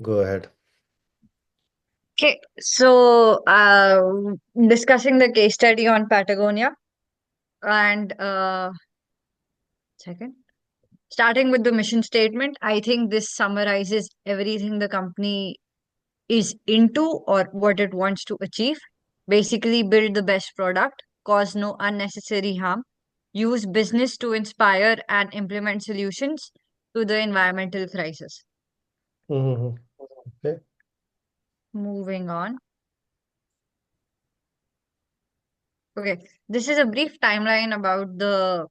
Go ahead. Okay, discussing the case study on Patagonia and second, starting with the mission statement, I think this summarizes everything the company is into or what it wants to achieve. Basically, build the best product, cause no unnecessary harm, use business to inspire and implement solutions to the environmental crisis. Mm-hmm. Okay. Moving on. Okay, this is a brief timeline about the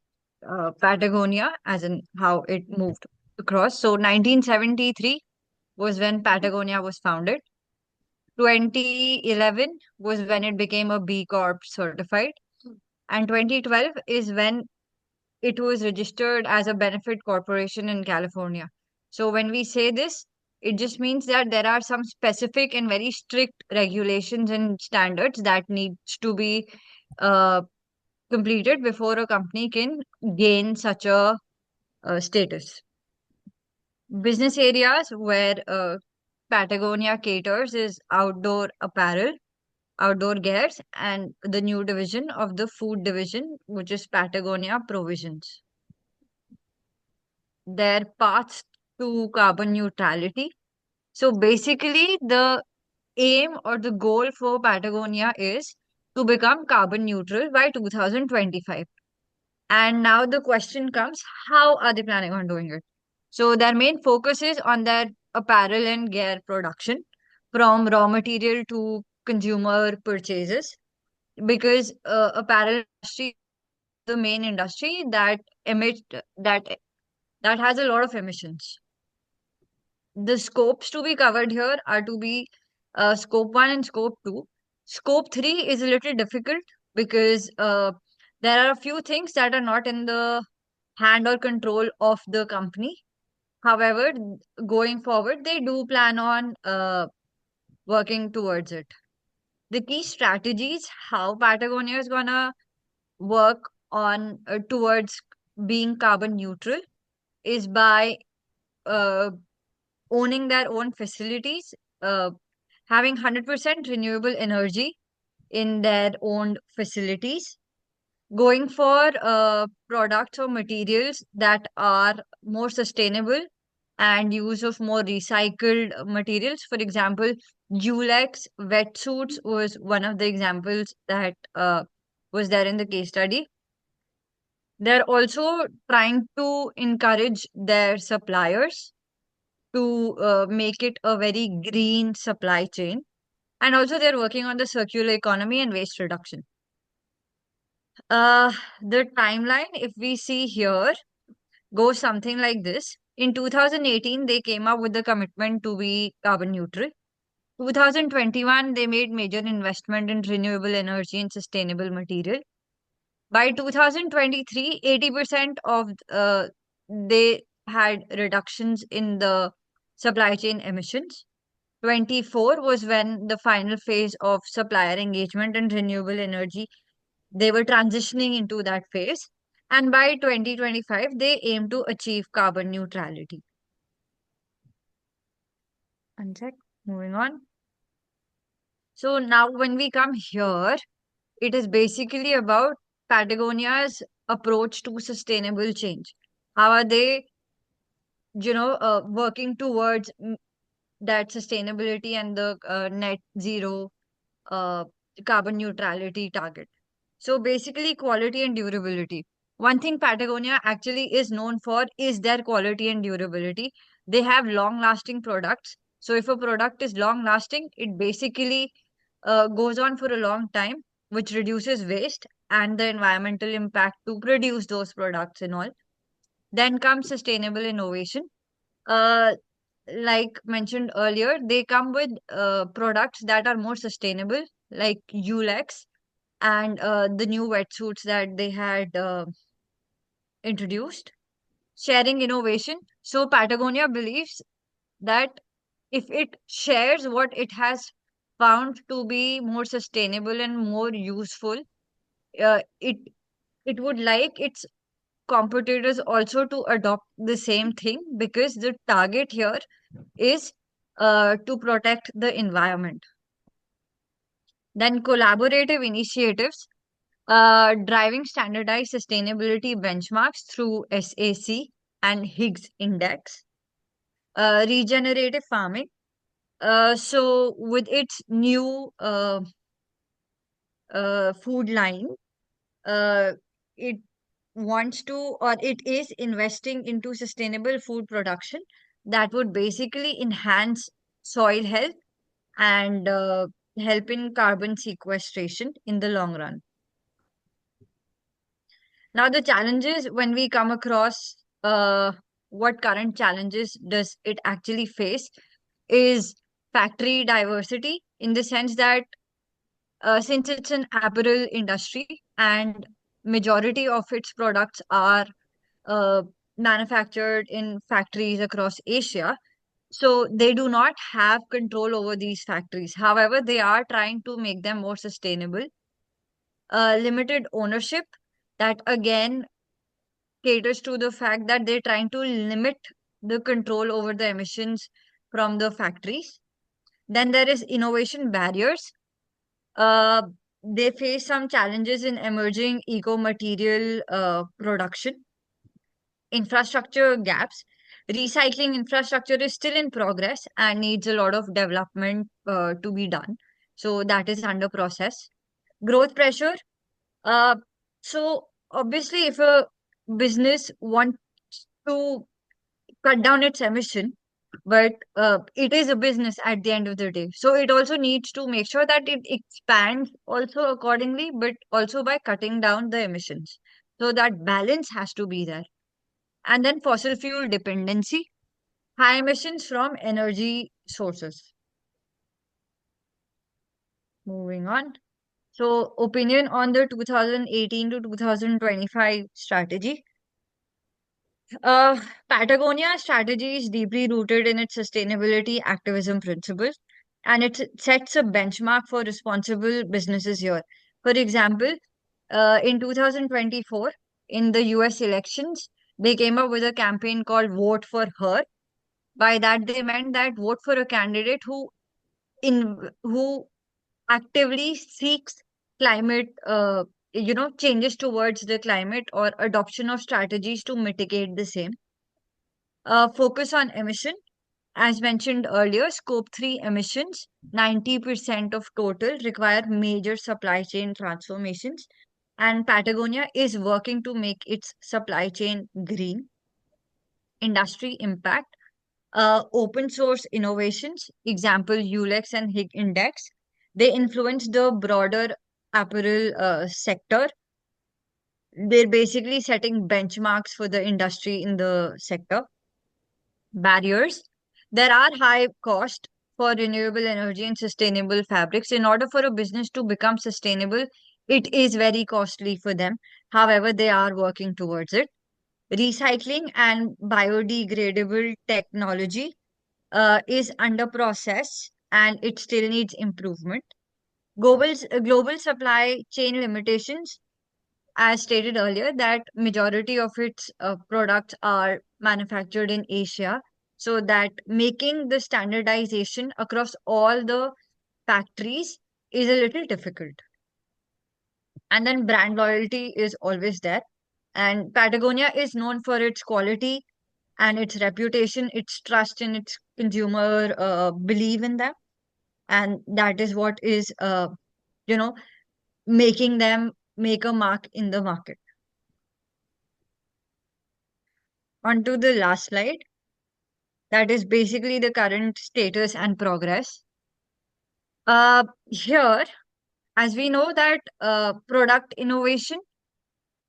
Patagonia, as in how it moved across. So, 1973 was when Patagonia was founded. 2011 was when it became a B Corp certified, and 2012 is when it was registered as a benefit corporation in California. So, when we say this, it just means that there are some specific and very strict regulations and standards that needs to be uh, completed before a company can gain such a status. Business areas where Patagonia caters is outdoor apparel, outdoor gears, and the new division of the food division, which is Patagonia Provisions. Their paths to carbon neutrality. So basically, the aim or the goal for Patagonia is to become carbon neutral by 2025. And now the question comes, how are they planning on doing it? So their main focus is on their apparel and gear production, from raw material to consumer purchases, because apparel industry is the main industry that emit that that has a lot of emissions. The scopes to be covered here are to be scope 1 and scope 2. Scope 3 is a little difficult because there are a few things that are not in the hand or control of the company. However, going forward, they do plan on working towards it. The key strategies, how Patagonia is gonna work on towards being carbon neutral, is by uh, owning their own facilities, uh, having 100% renewable energy in their own facilities, going for products or materials that are more sustainable and use of more recycled materials. For example, Julex wetsuits was one of the examples that was there in the case study. They're also trying to encourage their suppliers to make it a very green supply chain. And also, they're working on the circular economy and waste reduction. Uh, the timeline, if we see here, goes something like this. In 2018, they came up with the commitment to be carbon neutral. 2021, they made major investment in renewable energy and sustainable material. By 2023, 80% of they had reductions in the supply chain emissions. 24 was when the final phase of supplier engagement and renewable energy, they were transitioning into that phase. And by 2025, they aim to achieve carbon neutrality. Uncheck. Moving on. So now when we come here, it is basically about Patagonia's approach to sustainable change. How are they, working towards that sustainability and the net zero uh, carbon neutrality target? So basically, quality and durability. One thing Patagonia actually is known for is their quality and durability. They have long lasting products. So if a product is long lasting, it basically goes on for a long time, which reduces waste and the environmental impact to produce those products and all. Then comes sustainable innovation. Uh, like mentioned earlier, they come with products that are more sustainable, like ULEX and the new wetsuits that they had introduced. Sharing innovation. So Patagonia believes that if it shares what it has found to be more sustainable and more useful, it would like its competitors also to adopt the same thing, because the target here is to protect the environment. Then collaborative initiatives, driving standardized sustainability benchmarks through SAC and Higgs Index. Regenerative farming. So with its new food line, uh, it wants to, or it is investing into sustainable food production that would basically enhance soil health and help in carbon sequestration in the long run. Now, the challenges when we come across what current challenges does it actually face is factory diversity, in the sense that since it's an apparel industry and majority of its products are uh, manufactured in factories across Asia, so they do not have control over these factories. However, they are trying to make them more sustainable. Limited ownership, that again caters to the fact that they're trying to limit the control over the emissions from the factories. Then there is innovation barriers. Uh, they face some challenges in emerging eco material production. Infrastructure gaps. Recycling infrastructure is still in progress and needs a lot of development to be done. So that is under process. Growth pressure. Uh, so obviously, if a business wants to cut down its emission, but it is a business at the end of the day. So it also needs to make sure that it expands also accordingly, but also by cutting down the emissions. So that balance has to be there. And then fossil fuel dependency, high emissions from energy sources. Moving on. So opinion on the 2018 to 2025 strategy. Uh, Patagonia strategy is deeply rooted in its sustainability activism principles, and it sets a benchmark for responsible businesses here. For example, in 2024, in the US elections, they came up with a campaign called Vote for Her. By that, they meant that vote for a candidate who actively seeks climate, changes towards the climate or adoption of strategies to mitigate the same. Focus on emission. As mentioned earlier, scope 3 emissions, 90% of total, require major supply chain transformations. And Patagonia is working to make its supply chain green. Industry impact, open source innovations, example ULEX and Higg Index, they influence the broader apparel sector. They're basically setting benchmarks for the industry in the sector. Barriers. There are high cost for renewable energy and sustainable fabrics. In order for a business to become sustainable, it is very costly for them. However, they are working towards it. Recycling and biodegradable technology is under process and it still needs improvement. Global supply chain limitations, as stated earlier, that majority of its products are manufactured in Asia, so that making the standardization across all the factories is a little difficult. And then brand loyalty is always there. And Patagonia is known for its quality and its reputation, its trust in its consumer believe in them. And that is what is, you know, making them make a mark in the market. On to the last slide. That is basically the current status and progress. Here, as we know that product innovation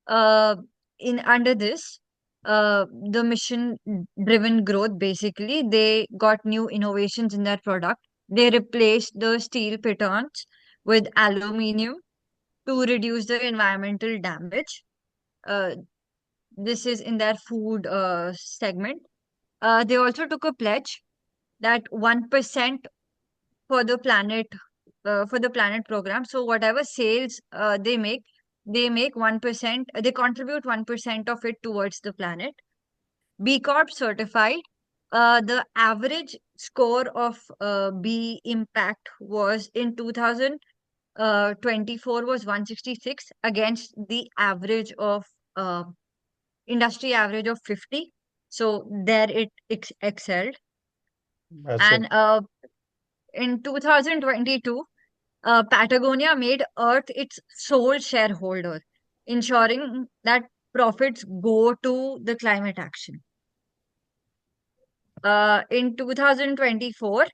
uh, in under this, the mission driven growth, basically they got new innovations in their product. They replaced the steel pitons with aluminium to reduce the environmental damage. Uh, this is in their food segment. They also took a pledge that 1% for the planet, for the planet program. So whatever sales they make 1%, they contribute 1% of it towards the planet. B Corp certified. The average score of B impact was in 2024 was 166 against the average of industry average of 50. So there it excelled. Absolutely. And in 2022, Patagonia made Earth its sole shareholder, ensuring that profits go to the climate action. In 2024,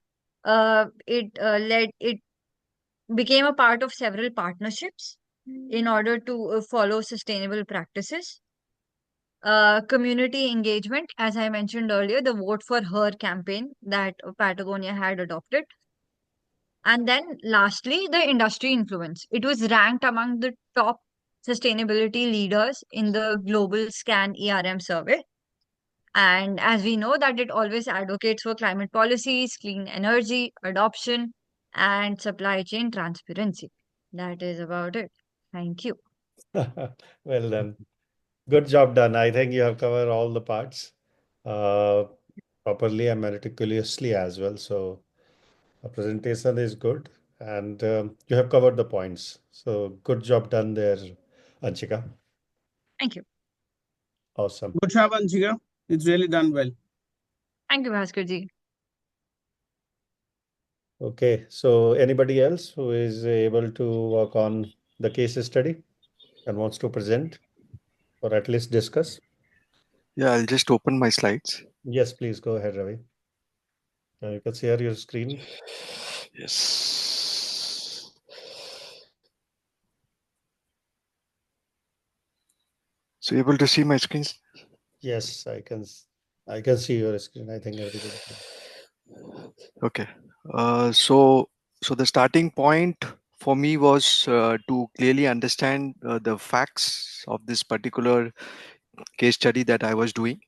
it became a part of several partnerships in order to follow sustainable practices. Community engagement, as I mentioned earlier, the Vote for Her campaign that Patagonia had adopted. And then lastly, the industry influence. It was ranked among the top sustainability leaders in the global scan ERM survey. And as we know that it always advocates for climate policies, clean energy, adoption, and supply chain transparency. That is about it. Thank you. Well done. Good job done. I think you have covered all the parts uh, properly and meticulously as well. So the presentation is good, and you have covered the points. So good job done there, Anshika. Thank you. Awesome. Good job, Anshika. It's really done well. Thank you, Bhaskarji. Okay, so anybody else who is able to work on the case study and wants to present or at least discuss? Yeah, I'll just open my slides. Yes, please go ahead, Ravi. You can share your screen. Yes. So able to see my screens? Yes, I can see your screen. I think everybody can. Okay. So the starting point for me was to clearly understand the facts of this particular case study that I was doing.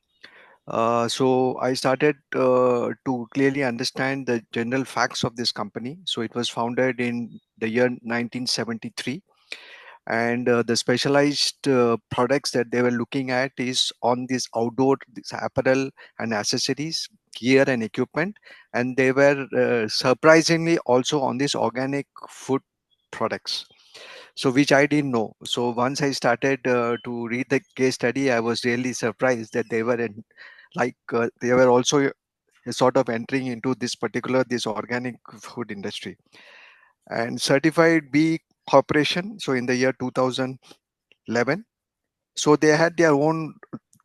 So I started to clearly understand the general facts of this company. So it was founded in the year 1973, and the specialized products that they were looking at is on this outdoor this apparel and accessories, gear and equipment, and they were surprisingly also on this organic food products, so which I didn't know. So once I started to read the case study, I was really surprised that they were in, they were also sort of entering into this particular this organic food industry and certified B corporation, so in the year 2011. So they had their own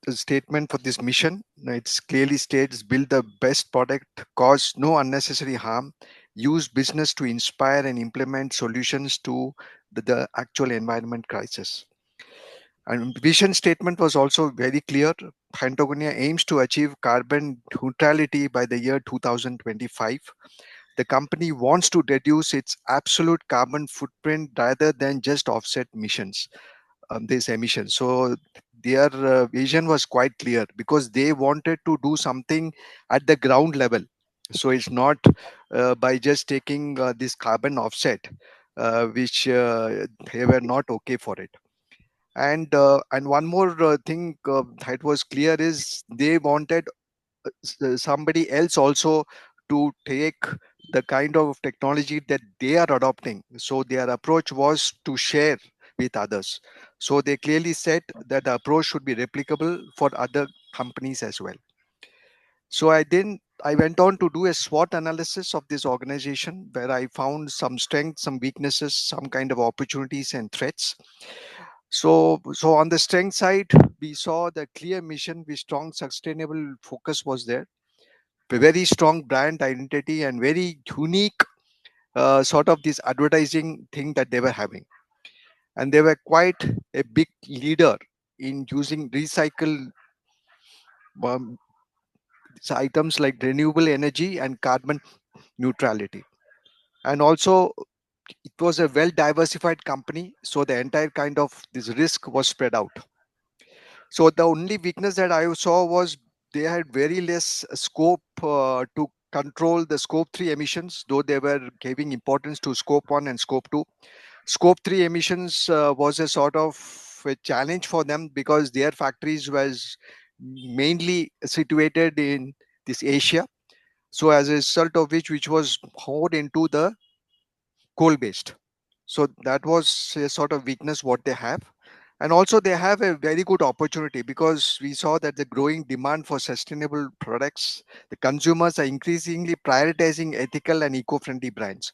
statement for this mission. It clearly states build the best product, cause no unnecessary harm, use business to inspire and implement solutions to the actual environment crisis. And vision statement was also very clear. Patagonia aims to achieve carbon neutrality by the year 2025. The company wants to reduce its absolute carbon footprint rather than just offset emissions. These emissions. So their vision was quite clear because they wanted to do something at the ground level. So it's not by just taking this carbon offset, which they were not okay for it. And one more thing that was clear is they wanted somebody else also to take the kind of technology that they are adopting. So their approach was to share with others. So they clearly said that the approach should be replicable for other companies as well. So I went on to do a SWOT analysis of this organization where I found some strengths, some weaknesses, some kind of opportunities and threats. So on the strength side, we saw the clear mission with strong sustainable focus was there, a very strong brand identity and very unique sort of this advertising thing that they were having, and they were quite a big leader in using recycle um, items like renewable energy and carbon neutrality. And also it was a well diversified company, so the entire kind of this risk was spread out. So the only weakness that I saw was they had very less scope to control the scope 3 emissions, though they were giving importance to scope 1 and scope 2. Scope 3 emissions was a sort of a challenge for them because their factories was mainly situated in this Asia, So as a result of which was more into the coal based. So that was a sort of weakness what they have. And also they have a very good opportunity because we saw that the growing demand for sustainable products, the consumers are increasingly prioritizing ethical and eco-friendly brands.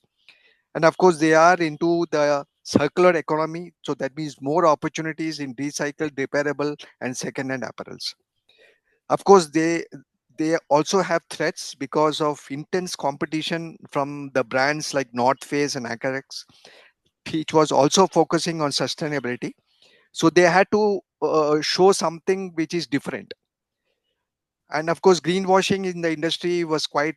And of course, they are into the circular economy. So that means more opportunities in recycled, repairable, and second-hand apparels. Of course, they also have threats because of intense competition from the brands like North Face and Acarex, which was also focusing on sustainability. So they had to show something which is different. And of course, greenwashing in the industry was quite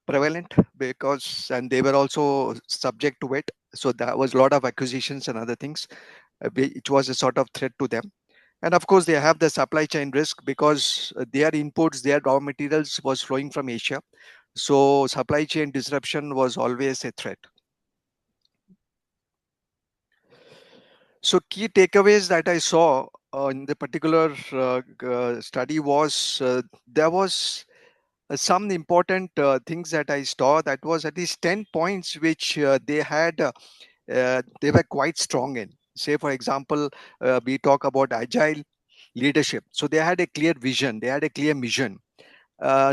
prevalent because, and they were also subject to it. So there was a lot of acquisitions and other things, which was a sort of threat to them. And of course, they have the supply chain risk because their inputs, their raw materials was flowing from Asia. So supply chain disruption was always a threat. So key takeaways that I saw in the particular study was there was some important things that I saw. That was at least 10 points which they had. They were quite strong in. Say, for example, we talk about agile leadership. So they had a clear vision. They had a clear mission.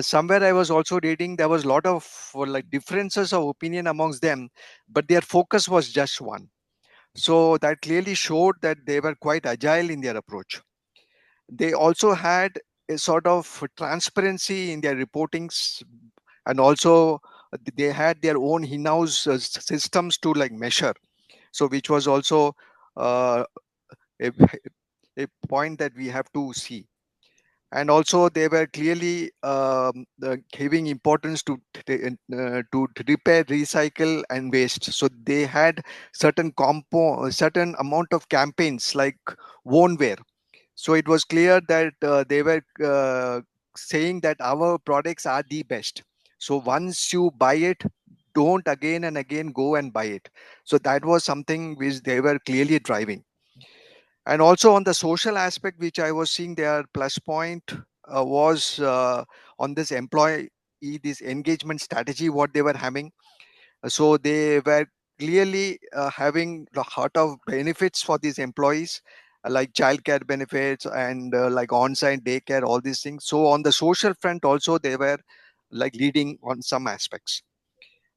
Somewhere I was also reading there was a lot of like differences of opinion amongst them, but their focus was just one. So that clearly showed that they were quite agile in their approach. They also had a sort of transparency in their reportings, and also they had their own in-house systems to like measure. So which was also uh, a, a point that we have to see. And also they were clearly giving importance to repair, recycle, and waste. So they had certain amount of campaigns like won't wear. So it was clear that they were saying that our products are the best. So once you buy it, don't again and again go and buy it. So that was something which they were clearly driving. And also on the social aspect, which I was seeing their plus point was on this employee, this engagement strategy, what they were having. So they were clearly having a lot of benefits for these employees, like childcare benefits and like on-site daycare, all these things. So on the social front also, they were like leading on some aspects.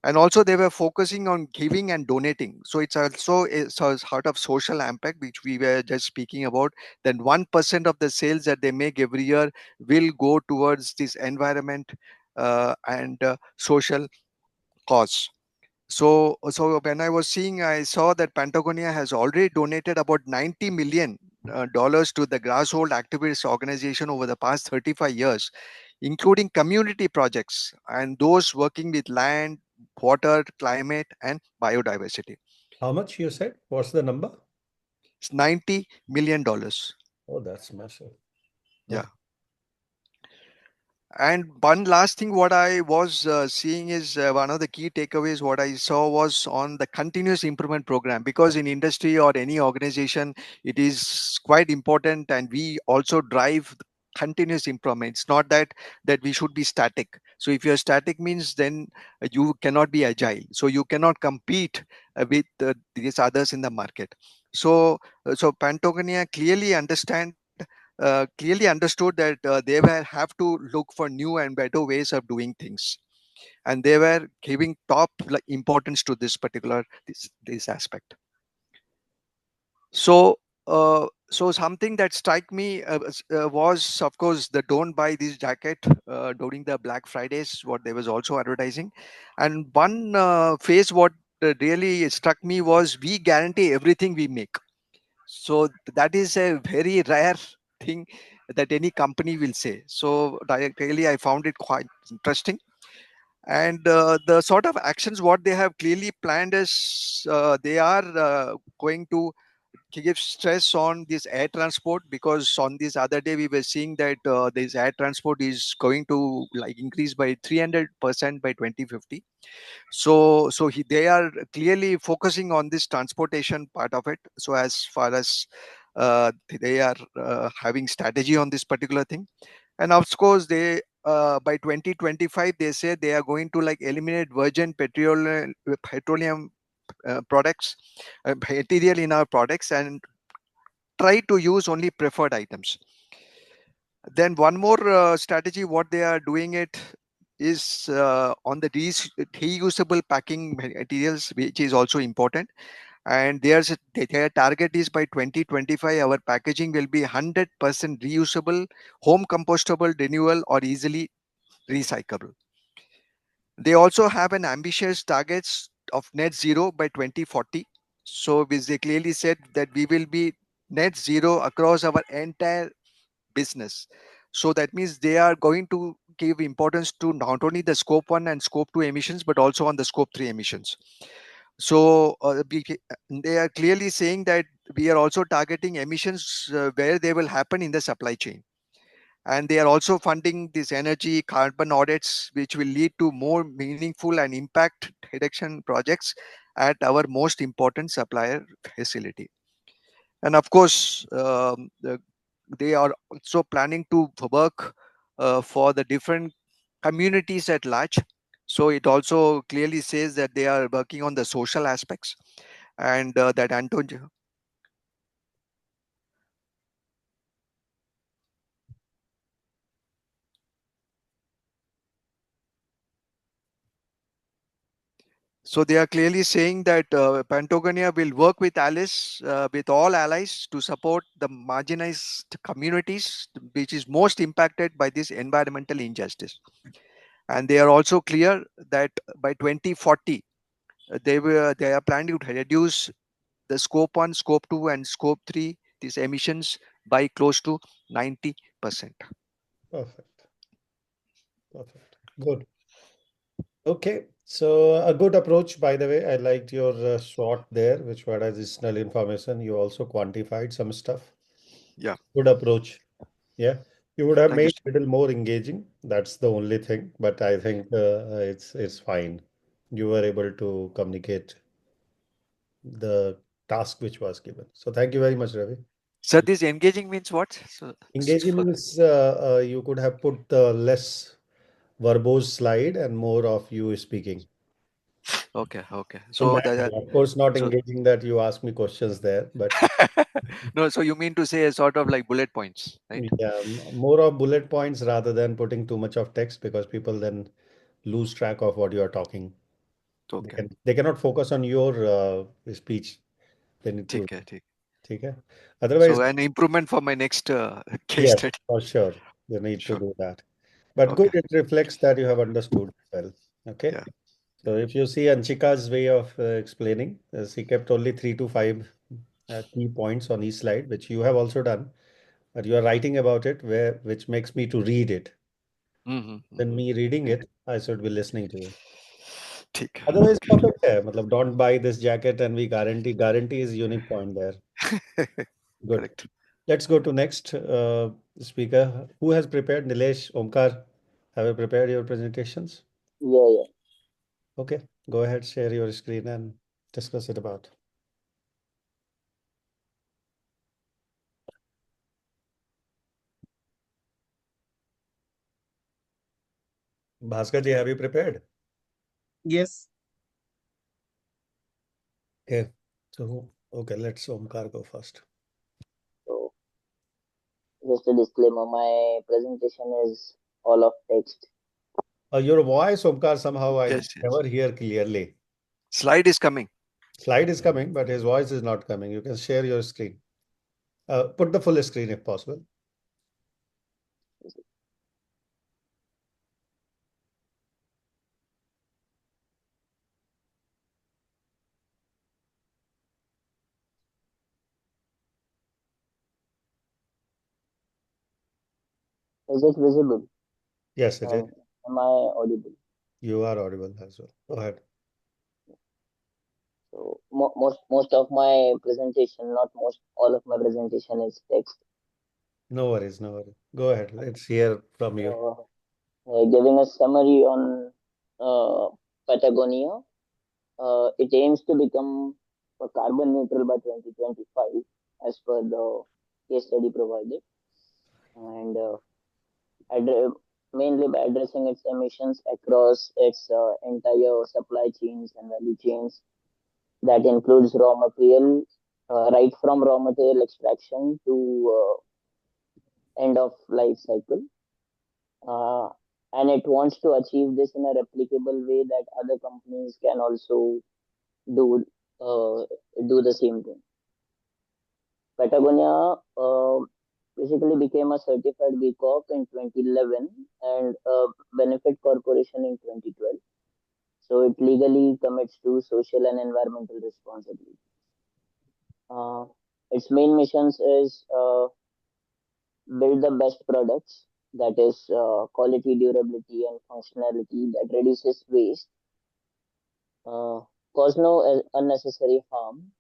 And also they were focusing on giving and donating. So it's also a sort of social impact, which we were just speaking about. Then 1% of the sales that they make every year will go towards this environment and social cause. So when I was seeing, I saw that Patagonia has already donated about $90 million to the grassroots activist organization over the past 35 years, including community projects and those working with land, water, climate, and biodiversity. How much you said? What's the number? It's $90 million. Oh, that's massive. Yeah. And one last thing, what I was seeing is one of the key takeaways. What I saw was on the continuous improvement program, because in industry or any organization, it is quite important, and we also drive continuous improvement. It's not that we should be static. So if you're static means then you cannot be agile. So you cannot compete with these others in the market. So Patagonia clearly understood that they were have to look for new and better ways of doing things, and they were giving top importance to this aspect. So something that struck me was, of course, the don't buy this jacket during the Black Fridays, what they was also advertising. And one phase what really struck me was, we guarantee everything we make. So that is a very rare thing that any company will say. So really, I found it quite interesting. And the sort of actions what they have clearly planned is they are going to give stress on this air transport, because on this other day we were seeing that this air transport is going to like increase by 300% by 2050. They are clearly focusing on this transportation part of it. So as far as they are having strategy on this particular thing. And of course they by 2025, they say they are going to like eliminate virgin petroleum products, material in our products, and try to use only preferred items. Then one more strategy, what they are doing it is on the reusable packing materials, which is also important. And their target is by 2025, our packaging will be 100% reusable, home compostable, renewable, or easily recyclable. They also have an ambitious targets of net zero by 2040. So they clearly said that we will be net zero across our entire business. So that means they are going to give importance to not only the scope 1 and scope 2 emissions, but also on the scope 3 emissions. So they are clearly saying that we are also targeting emissions where they will happen in the supply chain. And they are also funding these energy carbon audits, which will lead to more meaningful and impact reduction projects at our most important supplier facility. And of course, they are also planning to work for the different communities at large. So it also clearly says that they are working on the social aspects, and that Antonio. So they are clearly saying that Patagonia will work with Alice, with all allies, to support the marginalized communities, which is most impacted by this environmental injustice. And they are also clear that by 2040, they are planning to reduce the scope 1, scope 2, and scope 3 these emissions by close to 90%. Perfect. Perfect. Good. Okay. So a good approach, by the way. I liked your short there, which were additional information. You also quantified some stuff. Yeah. Good approach. Yeah. You would have Thank you. made a little more engaging. That's the only thing. But I think it's fine. You were able to communicate the task which was given. So thank you very much, Ravi. Sir, this engaging means what? So, Engaging means you could have put the less verbose slide and more of you speaking. okay. In So that way. Of course, not so engaging that you ask me questions there, but no, so you mean to say a sort of like bullet points, right? yeah, more of bullet points rather than putting too much of text because people then lose track of what you are talking. Okay. They cannot focus on your speech. They need to. ठीक है, ठीक. Okay. So Otherwise, an improvement for my next case yes, study. for sure, you need to Sure. do that. But good, Okay. it reflects that you have understood well. Okay. Yeah. So if you see Anchika's way of explaining, she kept only 3 to 5 key points on each slide, which you have also done, but you are writing about it which makes me to read it. Then me reading Okay. it, I should be listening to you. ठीक है. Otherwise, perfect है. मतलब don't buy this jacket and we guarantee. Guarantee is unique point there. Good. Correct. Let's go to next speaker. Who has prepared? Nilesh, Omkar, have you prepared your presentations? Yeah. Okay, go ahead, share your screen and discuss it about. Bhaskar ji, have you prepared? Yes. Okay, so okay, let's Omkar go first. So just a disclaimer, my presentation is all of text. Your voice, Omkar, somehow I Yes. never hear clearly. Slide is coming. Slide is coming, but his voice is not coming. You can share your screen. Put the full screen if possible. Is it visible? Yes, it is. And am I audible? You are audible as well. Go ahead. So most of my presentation, not most, all of my presentation is text. No worries, no worries. Go ahead. Let's hear from you. Giving a summary on Patagonia, it aims to become carbon neutral by 2025 as per the case study provided. And mainly by addressing its emissions across its entire supply chains and value chains. That includes raw material, right from raw material extraction to end of life cycle. Uh, and it wants to achieve this in a replicable way that other companies can also do uh, do the same thing. Patagonia basically became a certified B Corp in 2011 and a benefit corporation in 2012. So it legally commits to social and environmental responsibility. Uh, its main missions is build the best products, that is quality, durability, and functionality that reduces waste, uh, cause no unnecessary harm,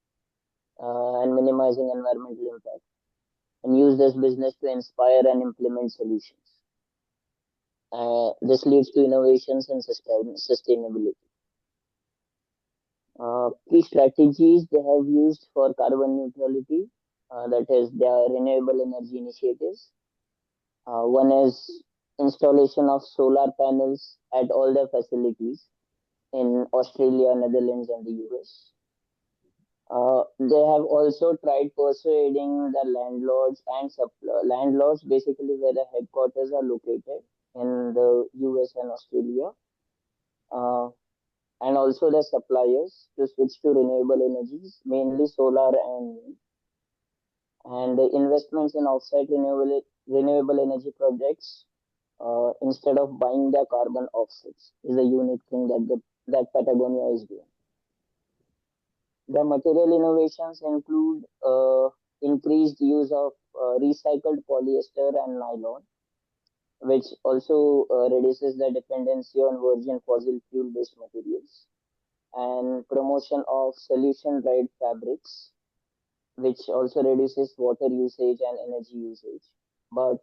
and minimizing environmental impact, and use this business to inspire and implement solutions. This leads to innovations and sustainability. Key strategies they have used for carbon neutrality, that is, their renewable energy initiatives. One is installation of solar panels at all their facilities in Australia, Netherlands, and the US. They have also tried persuading the landlords and landlords, basically where the headquarters are located in the US and Australia, uh, and also the suppliers to switch to renewable energies, mainly solar and wind. And the investments in offsite renewable energy projects instead of buying the carbon offsets is a unique thing that Patagonia is doing. The material innovations include increased use of recycled polyester and nylon, which also reduces the dependency on virgin fossil fuel based materials, and promotion of solution dried fabrics, which also reduces water usage and energy usage. But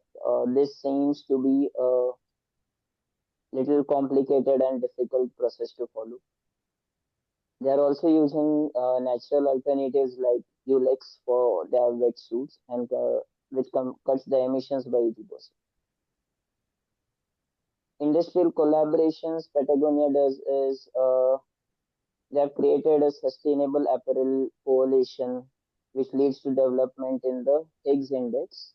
this seems to be a little complicated and difficult process to follow. They are also using natural alternatives like Ulex for their wetsuits, and which cuts the emissions by 80%. Industrial collaborations Patagonia does is they have created a sustainable apparel coalition, which leads to development in the Higgs Index,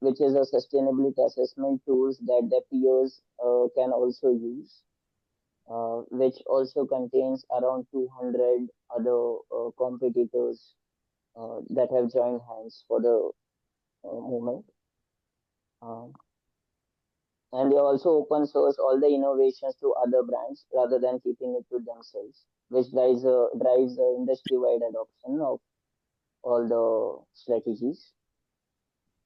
which is a sustainability assessment tools that their peers can also use, which also contains around 200 other competitors that have joined hands for the movement. Um, and they also open source all the innovations to other brands rather than keeping it to themselves, which drives the industry-wide adoption of all the strategies.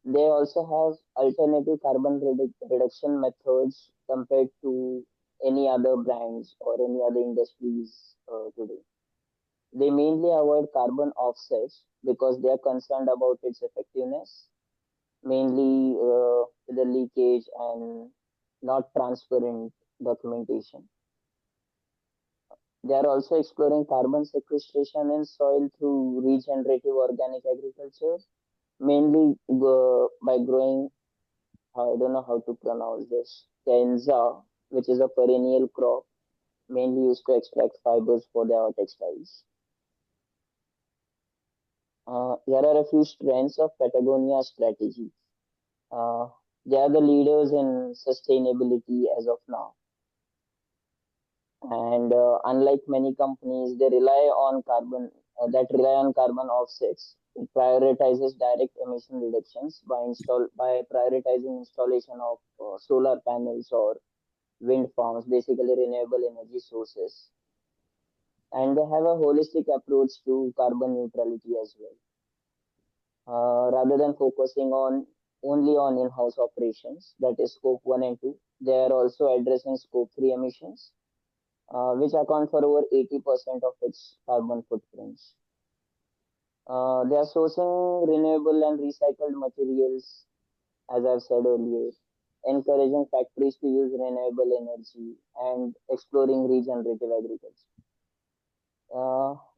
They also have alternative carbon reduction methods compared to any other brands or any other industries today. They mainly avoid carbon offsets because they are concerned about its effectiveness, mainly the leakage and not transparent documentation. They are also exploring carbon sequestration in soil through regenerative organic agriculture, mainly by growing, I don't know how to pronounce this, Kenza, which is a perennial crop mainly used to extract fibers for their textiles. Here are a few strengths of Patagonia's strategy. Uh, they are the leaders in sustainability as of now. And unlike many companies, they rely on carbon offsets. It prioritizes direct emission reductions by prioritizing installation of solar panels or wind farms, basically renewable energy sources. And they have a holistic approach to carbon neutrality as well. Rather than focusing on only on in-house operations, that is scope 1 and 2, they are also addressing scope 3 emissions, which account for over 80% of its carbon footprints. They are sourcing renewable and recycled materials, as I've said earlier, encouraging factories to use renewable energy and exploring regenerative agriculture.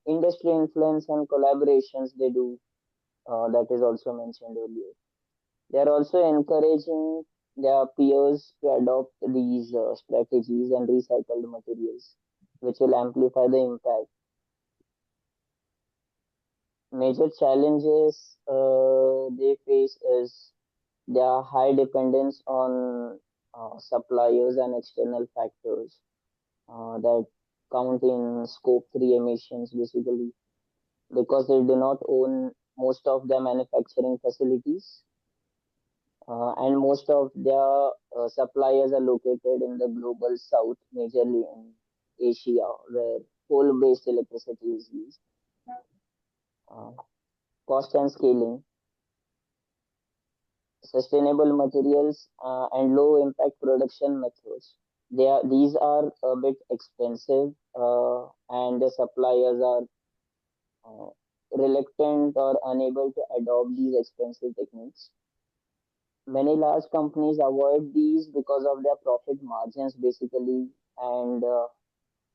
Industry influence and collaborations they do, that is also mentioned earlier. They are also encouraging their peers to adopt these strategies and recycled materials, which will amplify the impact. Major challenges they face is their high dependence on suppliers and external factors that count in scope 3 emissions basically, because they do not own most of their manufacturing facilities, and most of their suppliers are located in the global south, majorly in Asia, where coal-based electricity is used. Uh, Cost and scaling, sustainable materials, and low impact production methods. These are a bit expensive, and the suppliers are uh, reluctant or unable to adopt these expensive techniques. Many large companies avoid these because of their profit margins, basically, and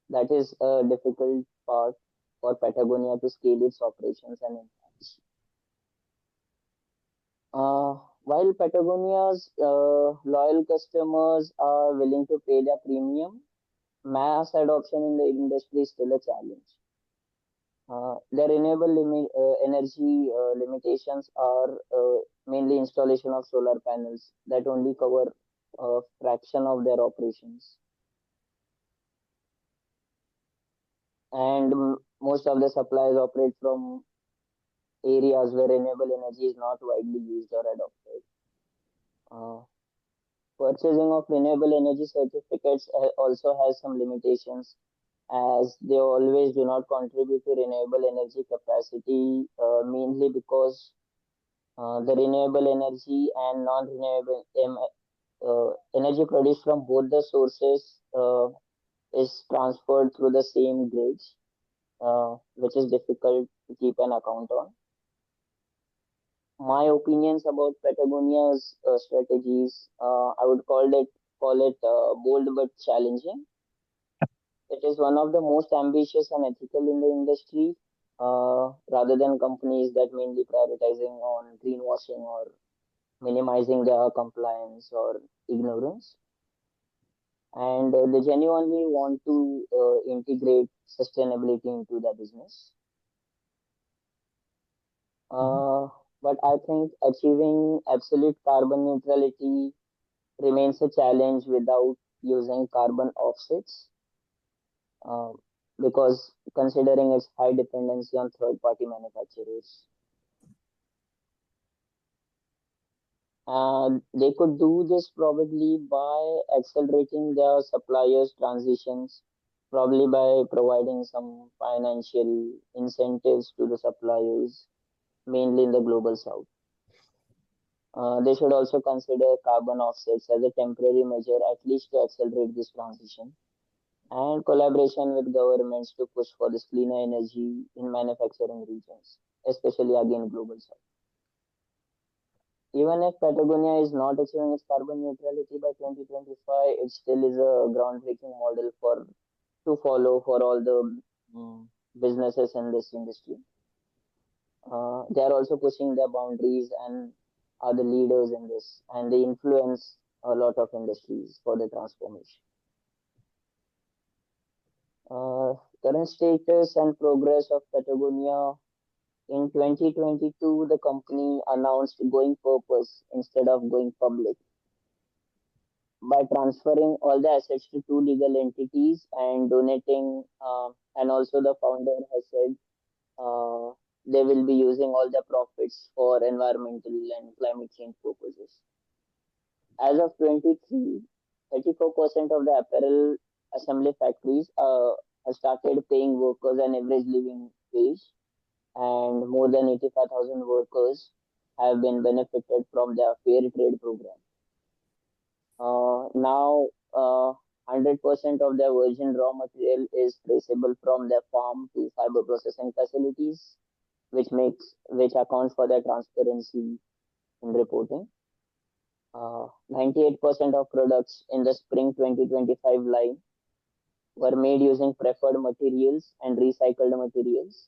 that is a difficult part for Patagonia to scale its operations and impacts. While Patagonia's loyal customers are willing to pay their premium, mass adoption in the industry is still a challenge. The energy limitations are mainly installation of solar panels that only cover a fraction of their operations, and most of the suppliers operate from areas where renewable energy is not widely used or adopted. Uh, Purchasing of renewable energy certificates also has some limitations, as they always do not contribute to renewable energy capacity, mainly because the renewable energy and non-renewable energy produced from both the sources is transferred through the same grids, which is difficult to keep an account on. My opinions about Patagonia's strategies, I would call it bold but challenging. It is one of the most ambitious and ethical in the industry, rather than companies that mainly prioritizing on greenwashing or minimizing their compliance or ignorance. And they genuinely want to integrate sustainability into their business. Uh, but I think achieving absolute carbon neutrality remains a challenge without using carbon offsets, uh, because considering its high dependency on third party manufacturers. And they could do this probably by accelerating their suppliers' transitions, probably by providing some financial incentives to the suppliers, mainly in the global south. They should also consider carbon offsets as a temporary measure, at least to accelerate this transition, and collaboration with governments to push for this cleaner energy in manufacturing regions, especially again global south. Even if Patagonia is not achieving its carbon neutrality by 2025, it still is a groundbreaking model for to follow for all the businesses in this industry. They are also pushing their boundaries and are the leaders in this, and they influence a lot of industries for the transformation. Current status and progress of Patagonia. In 2022, the company announced going purpose instead of going public by transferring all the assets to two legal entities and donating. And also, the founder has said uh, they will be using all the profits for environmental and climate change purposes. As of 23, 34% of the apparel assembly factories have started paying workers an average living wage, and more than 85,000 workers have been benefited from their fair trade program. Now, 100% of their virgin raw material is traceable from their farm to fiber processing facilities, which accounts for their transparency in reporting. 98% of products in the spring 2025 line were made using preferred materials and recycled materials,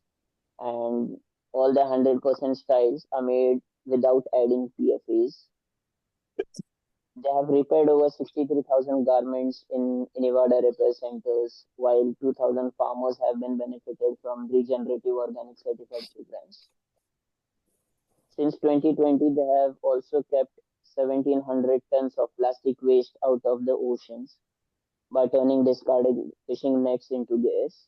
and all the 100% styles are made without adding PFAs. They have repaired over 63,000 garments in Nevada repair centers, while 2,000 farmers have been benefited from regenerative organic certified food brands. Since 2020, they have also kept 1,700 tons of plastic waste out of the oceans by turning discarded fishing nets into gas.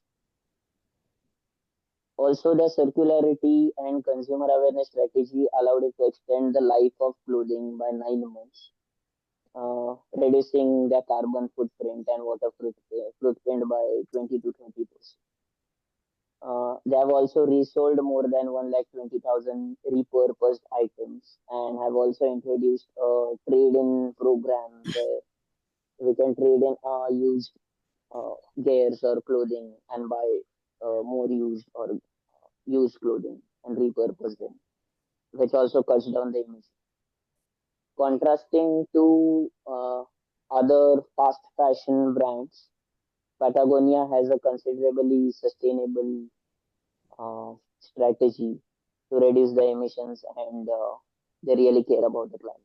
Also, the circularity and consumer awareness strategy allowed it to extend the life of clothing by 9 months, reducing the carbon footprint and water footprint by 20 to 30%. They have also resold more than 120,000 repurposed items and have also introduced a trade-in program where we can trade in used gears or clothing and buy more used or used clothing and repurpose them, which also cuts down the emissions. Contrasting to other fast fashion brands, Patagonia has a considerably sustainable strategy to reduce the emissions and they really care about the climate.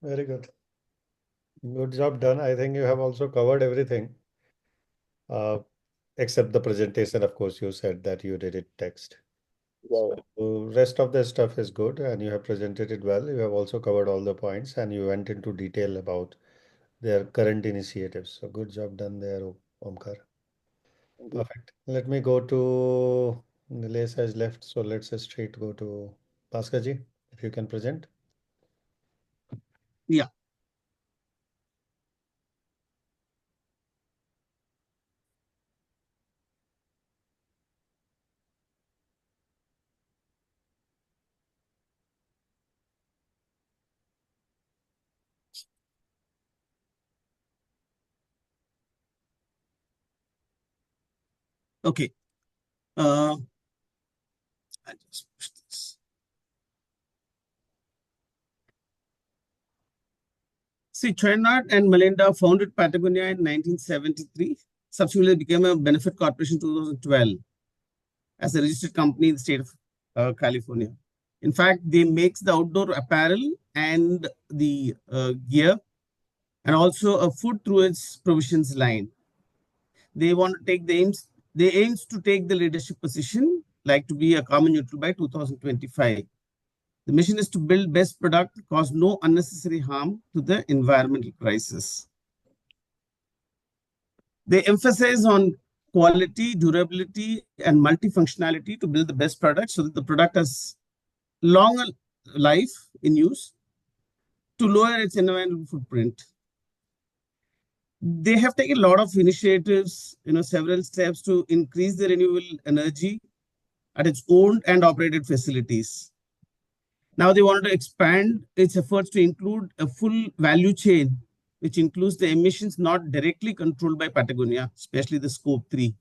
Very good. Good job done. I think you have also covered everything, except the presentation. Of course, you said that you did it text. Yeah, So rest of the stuff is good, and you have presented it well. You have also covered all the points, and you went into detail about their current initiatives. So good job done there, Omkar. yeah. Perfect. Let me go to Nilesh has left, so let's straight go to Bhaskar if you can present. Yeah. Okay. I just push this. See, Chernard and Melinda founded Patagonia in 1973. Subsequently became a benefit corporation in 2012 as a registered company in the state of California. In fact, they make the outdoor apparel and the gear and also a food through its provisions line. They want to take the aims, they aims to take the leadership position, like to be a carbon neutral by 2025. The mission is to build best product, cause no unnecessary harm to the environmental crisis. They emphasize on quality, durability, and multifunctionality to build the best product so that the product has longer life in use to lower its environmental footprint. They have taken a lot of initiatives, several steps to increase the renewable energy at its owned and operated facilities. Now they wanted to expand its efforts to include a full value chain, which includes the emissions not directly controlled by Patagonia, especially the scope 3.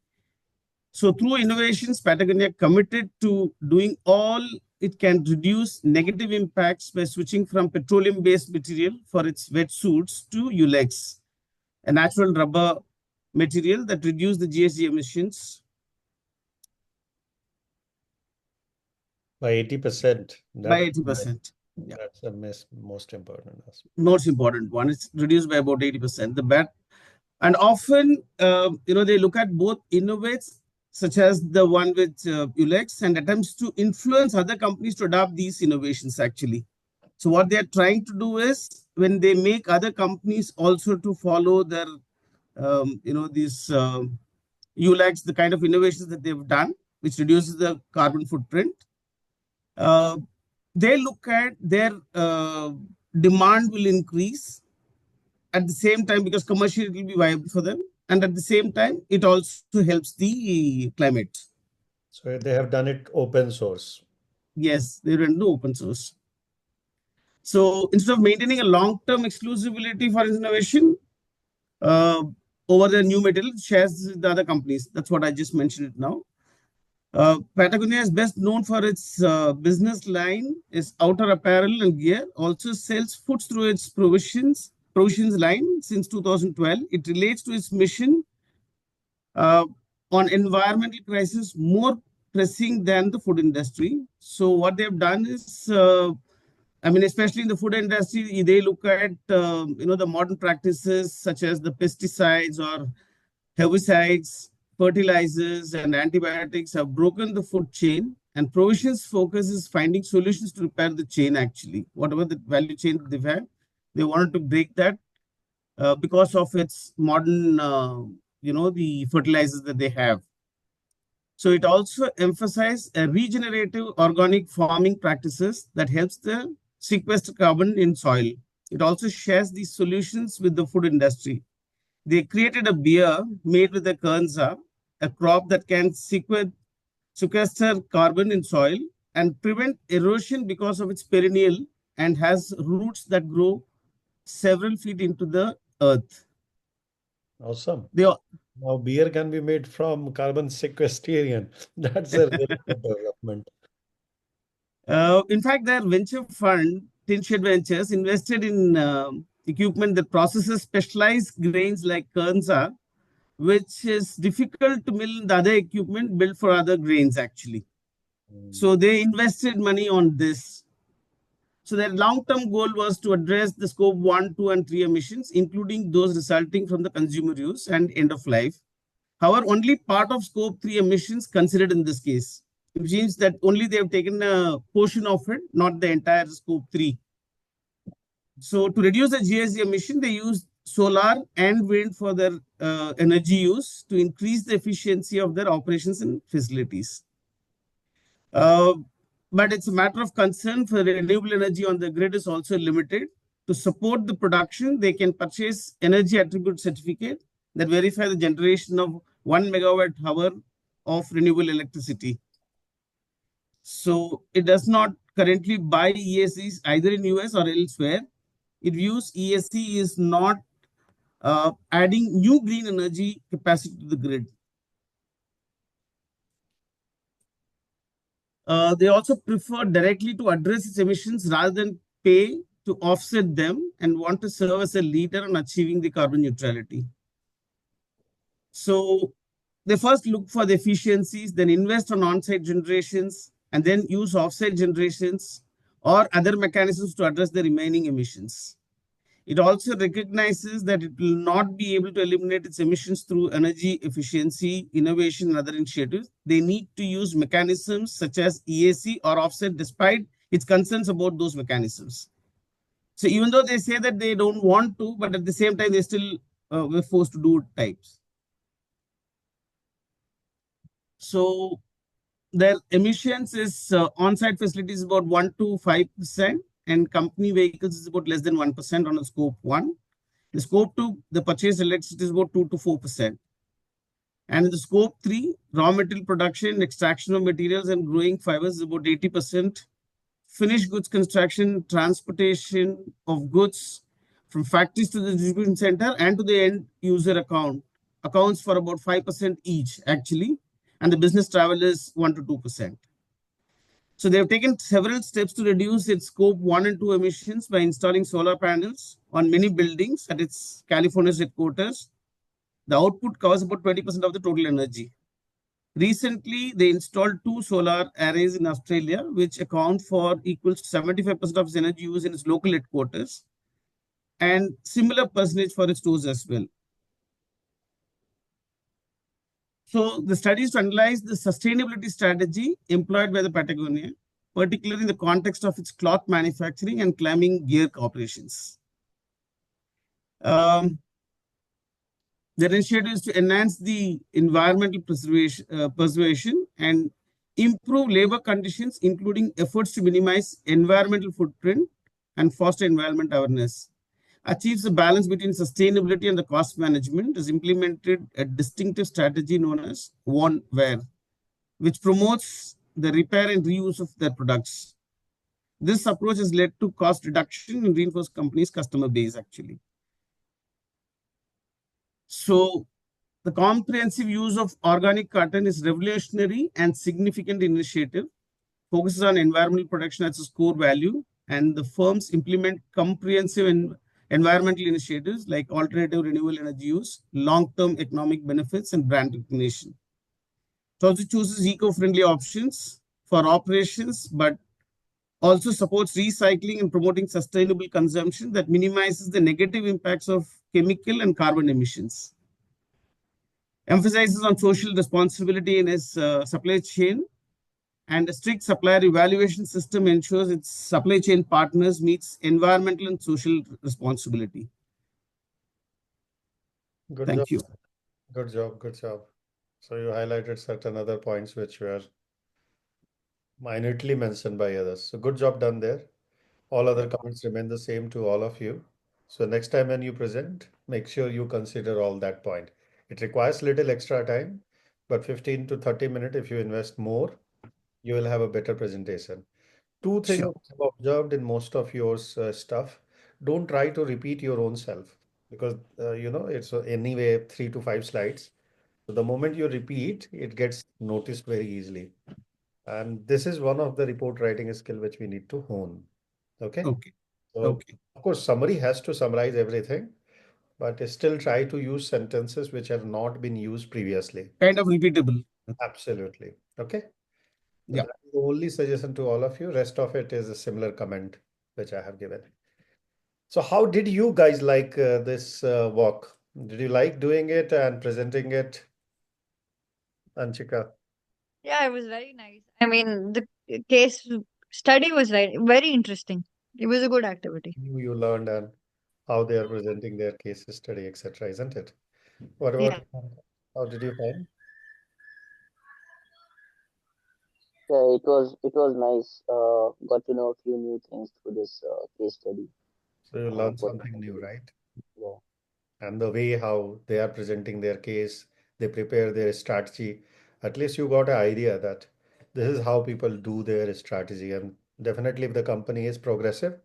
So through innovations, Patagonia committed to doing all it can reduce negative impacts by switching from petroleum-based material for its wetsuits to ULEX, a natural rubber material that reduces the GHG emissions By 80%. by 80%. Yeah. That's the most important aspect. Most important one. It's reduced by about 80%. The bad, and often, they look at both innovates, such as the one with ULEX, and attempts to influence other companies to adopt these innovations actually. So what they are trying to do is when they make other companies also to follow their, these ULEX, the kind of innovations that they've done, which reduces the carbon footprint. They look at their demand will increase at the same time because commercially it will be viable for them. And at the same time, it also helps the climate. So they have done it open source. Yes, they went to open source. So instead of maintaining a long-term exclusivity for innovation over the new material, it shares with the other companies. That's what I just mentioned it now. Patagonia is best known for its business line, its outer apparel and gear. Also sells foods through its provisions line since 2012. It relates to its mission on environmental crisis more pressing than the food industry. So what they've done is, especially in the food industry, they look at the modern practices such as the pesticides or herbicides, fertilizers, and antibiotics have broken the food chain. And provisions focus is finding solutions to repair the chain. Actually, whatever the value chain they've had, they wanted to break that because of its modern, the fertilizers that they have. So it also emphasizes a regenerative organic farming practices that helps the sequester carbon in soil. It also shares these solutions with the food industry. They created a beer made with the kernza, a crop that can sequester carbon in soil and prevent erosion because of its perennial and has roots that grow several feet into the earth. Awesome. They, Now beer can be made from carbon sequestrian. That's a really good development. in fact, their venture fund, Tinshed Ventures, invested in equipment that processes specialized grains like kernza, which is difficult to mill in the other equipment built for other grains, actually. So they invested money on this. So their long-term goal was to address the scope 1, 2, and 3 emissions, including those resulting from the consumer use and end of life. However, only part of scope 3 emissions considered in this case, which means that only they have taken a portion of it, not the entire scope 3. So to reduce the GHG emission, they use solar and wind for their energy use to increase the efficiency of their operations and facilities. But it's a matter of concern for renewable energy on the grid is also limited. To support the production, they can purchase energy attribute certificate that verify the generation of 1 megawatt hour of renewable electricity. So it does not currently buy ESCs either in US or elsewhere. It views ESC is not adding new green energy capacity to the grid. They also prefer directly to address its emissions rather than pay to offset them and want to serve as a leader in achieving the carbon neutrality. So they first look for the efficiencies, then invest on on-site generations, and then use off-site generations or other mechanisms to address the remaining emissions. It also recognizes that it will not be able to eliminate its emissions through energy efficiency, innovation, and other initiatives. They need to use mechanisms such as EAC or offset despite its concerns about those mechanisms. So even though they say that they don't want to, but at the same time, they still were forced to do types. So their emissions is on-site facilities about 1 to 5%, and company vehicles is about less than 1% on a scope 1. The scope 2, the purchased electricity is about 2 to 4%. And in the scope 3, raw material production, extraction of materials, and growing fibers is about 80%. Finished goods construction, transportation of goods from factories to the distribution center and to the end user accounts for about 5% each, actually. And the business travel is 1 to 2%. So they have taken several steps to reduce its scope 1 and 2 emissions by installing solar panels on many buildings at its California headquarters. The output covers about 20% of the total energy. Recently, they installed 2 solar arrays in Australia, which account for equals to 75% of its energy use in its local headquarters, and similar percentage for its stores as well. So the studies to analyze the sustainability strategy employed by the Patagonia, particularly in the context of its cloth manufacturing and climbing gear operations. The initiative is to enhance the environmental preservation and improve labor conditions, including efforts to minimize environmental footprint and foster environment awareness. Achieves a balance between sustainability and the cost management, has implemented a distinctive strategy known as One Wear, which promotes the repair and reuse of their products. This approach has led to cost reduction and reinforced companies' customer base, actually. So the comprehensive use of organic cotton is revolutionary and significant initiative, focuses on environmental protection as a core value, and the firms implement comprehensive and environmental initiatives like alternative renewable energy use, long-term economic benefits, and brand recognition. It also chooses eco-friendly options for operations, but also supports recycling and promoting sustainable consumption that minimizes the negative impacts of chemical and carbon emissions. Emphasizes on social responsibility in its supply chain, and a strict supplier evaluation system ensures its supply chain partners meets environmental and social responsibility. Good job. Thank you. Good job. Good job. So you highlighted certain other points which were minutely mentioned by others. So good job done there. All other comments remain the same to all of you. So next time when you present, make sure you consider all that point. It requires little extra time, but 15 to 30 minutes, if you invest more, you will have a better presentation. Two things Sure. I've observed in most of your stuff. Don't try to repeat your own self because it's anyway 3 to 5 slides. So the moment you repeat, it gets noticed very easily. And this is one of the report writing skill which we need to hone. Okay. Okay. So Okay. of course, summary has to summarize everything, but still try to use sentences which have not been used previously. Kind of repeatable. Absolutely. Okay. So Yeah. that is the only suggestion to all of you. Rest of it is a similar comment which I have given. So how did you guys like this walk? Did you like doing it and presenting it, Anchika? Yeah, it was very nice. I mean, the case study was very interesting. It was a good activity. You learned and how they are presenting their case study, etc., isn't it? What about Yeah. how did you find? Yeah, it was nice. Got to know a few new things through this case study. So you learned Put something new, forward. right? Yeah, And the way how they are presenting their case, they prepare their strategy. At least you got an idea that this is how people do their strategy. And definitely, if the company is progressive,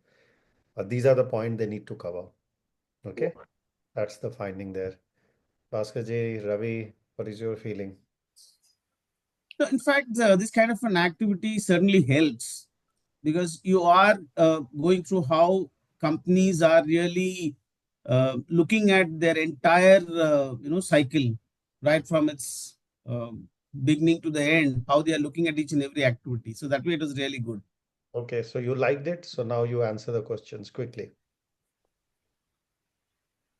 these are the points they need to cover. yeah. Okay, that's the finding there. Bhaskar ji, Ravi, what is your feeling? So in fact, this kind of an activity certainly helps because you are going through how companies are really looking at their entire cycle, right from its beginning to the end, how they are looking at each and every activity. So that way, it was really good. Okay, so you liked it, so now you answer the questions quickly.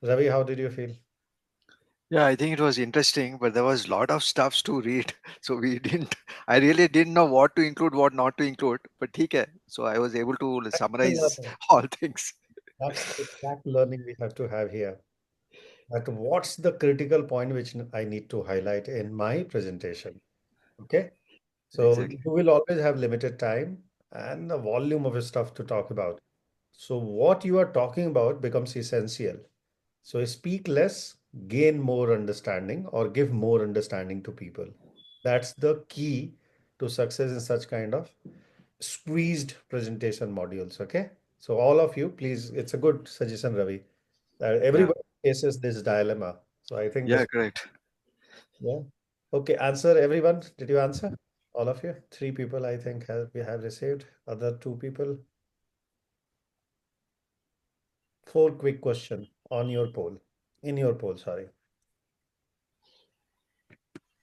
Ravi, how did you feel? Yeah, I think it was interesting, but there was a lot of stuffs to read. So we didn't, I really didn't know what to include, what not to include, but okay. So I was able to That's the summarize learning. all things. That's the exact learning we have to have here. That what's the critical point which I need to highlight in my presentation? Okay. So Exactly. you will always have limited time and a volume of stuff to talk about. So what you are talking about becomes essential. So speak less, gain more understanding, or give more understanding to people. That's the key to success in such kind of squeezed presentation modules. Okay. So all of you, please, it's a good suggestion, Ravi. Yeah. Everybody faces this dilemma. So I think Yeah, this, correct. yeah. Okay, answer everyone. Did you answer? All of you? Three people, I think, we have received. Other two people. Four quick question on your poll. In your poll, sorry.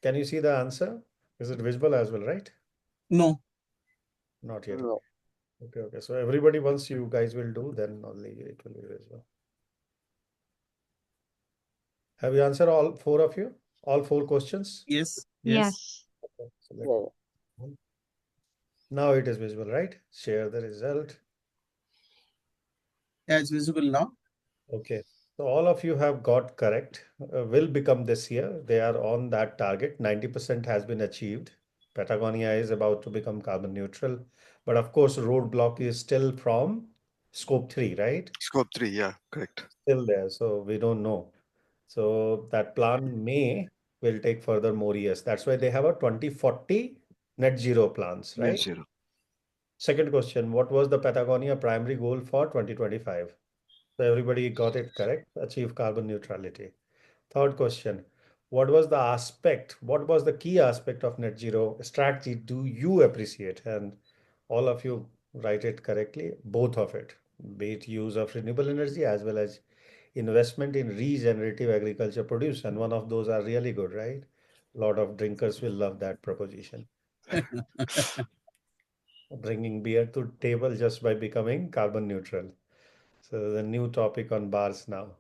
Can you see the answer? Is it visible as well, right? No, Not yet. No, Okay, okay. So everybody, once you guys will do, then only it will be visible. Have you answered all four of you? All four questions? yes, yes. Yes. Okay, so yeah, now it is visible, right? Share the result. Yeah, it's visible now. Okay. So all of you have got correct. Will become this year. They are on that target. 90% has been achieved. Patagonia is about to become carbon neutral. But of course, roadblock is still from scope 3, right? Scope 3, yeah, correct. Still there. So we don't know. So that plan may will take further more years. That's why they have a 2040 net zero plans, Net right? zero. Second question, what was the Patagonia primary goal for 2025? So everybody got it correct. Achieve carbon neutrality. Third question, what was the key aspect of net zero strategy do you appreciate? And all of you write it correctly, both of it, be it use of renewable energy as well as investment in regenerative agriculture produce. And one of those are really good, right? A lot of drinkers will love that proposition. Bringing beer to table just by becoming carbon neutral. So the new topic on bars now.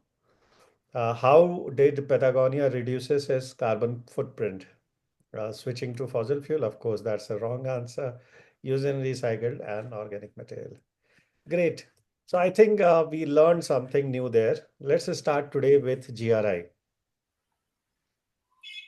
How did Patagonia reduces its carbon footprint? Switching to fossil fuel, of course, that's a wrong answer. Using recycled and organic material. Great. So I think we learned something new there. Let's start today with GRI.